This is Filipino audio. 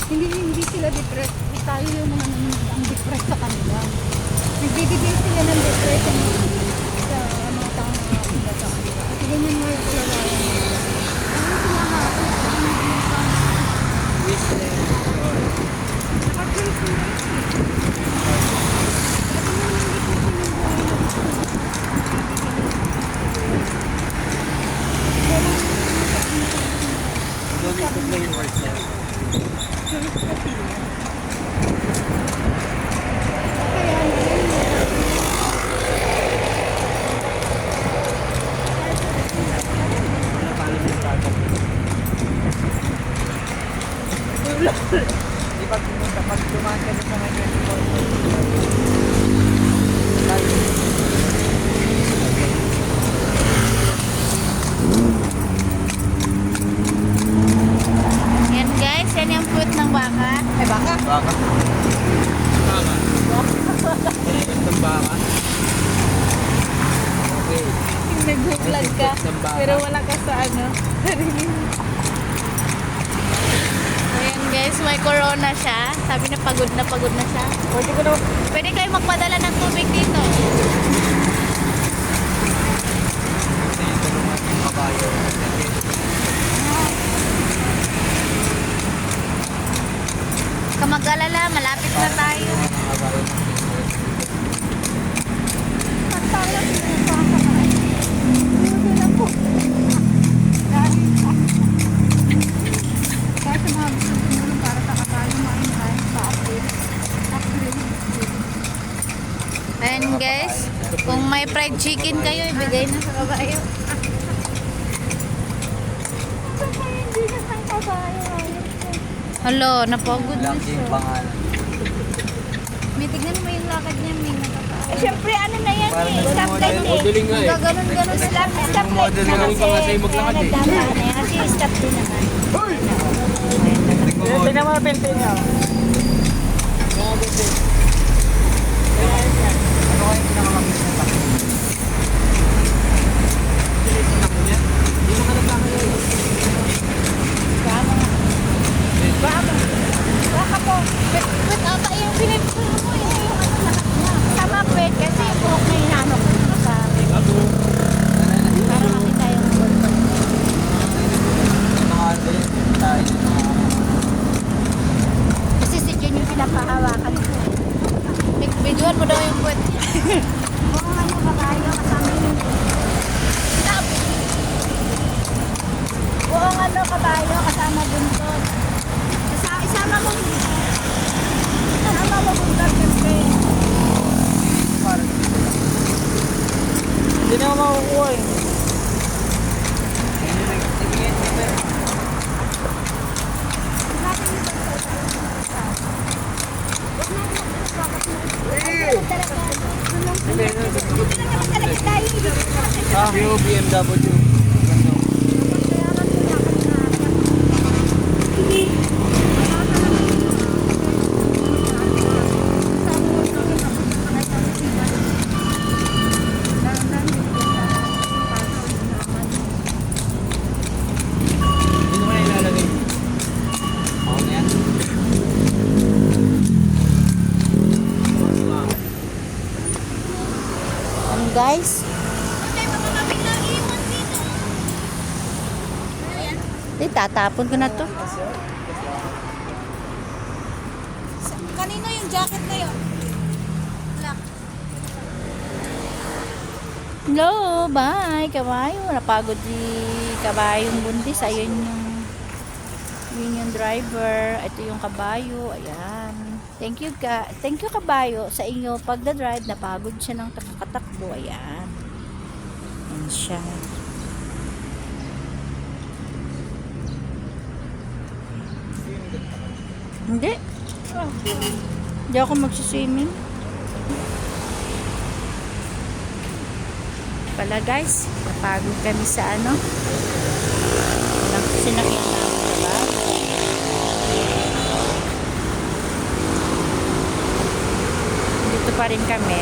Hindi sila depressed. Tayo yung mga ang depressed sa kanila. Nagbibigay sila ng depression sa mga tao na mga sa kanila. Kasi ganyan nga yung kalagayan nila. Ano sinahapos? Naka-trace nila. Don't need to blame yourself. Di pag pumunta, pag dumaan ka sa mga 24. Yan guys, yan yung fruit ng baka. Ay baka? Baka. Baka. Itong baka. Okay. Nag-vlog ka, pero wala ka sa ano. Ayan guys, may corona siya. Sabi na pagod na siya. Pwede kayo magpadala ng tubig dito. Tulungan yung kabayo. Kamag-alala, malapit na tayo. Kasi mga gusto para sa kabayo, maingay, sa update. Ayan guys, kung may fried chicken kayo, ibigay na sa kabayo. Hindi na sa kabayo. Hello, napagod na Laki yung siya. pangalan. May tignan mo yung lakad niya, may nakataas. Siyempre, ano na yan Parang eh, stop model. time eh. Modeling nga eh. Gaganon-ganon sila. Stop Model time na na rin pa nga sa'yo maglakad eh. nagdama na yan. Kasi stop din naman. Tingnan mo na pente niya. Ano kayo pinakamagis na takbo? Hindi mo ka nagkakaroon. Baka po, wait ata yung pinipin mo eh, yung ano lahat niya. Tama po eh, kasi yung buhok na inanok ko sa para makita yung buhok. Kasi si Jen yung pinapahawakan ko. Videoan mo daw yung puwet niya. Oo nga yung kabayo, kasama yung stop! Oo nga no, kabayo, kasama buntot. Isama mo buntot kasi. Hindi na ako makukuha eh. Yung BMW. Dito ko na ilalagay. Ako na yan. Ano guys? Tatapon ko na to. Kanino yung jacket na yun? Black. Hello, bye kabayo. Napagod si kabayong buntis. Ayun yung driver. Ito yung kabayo. Ayan. Thank you kabayo sa inyo pagdadrive. Napagod siya ng takbo. Ayan. Ayan siya. Hindi. Hindi ako magsiswimming. Pala guys, napagod kami sa ano. Sinakyan namin, diba? Dito pa rin kami.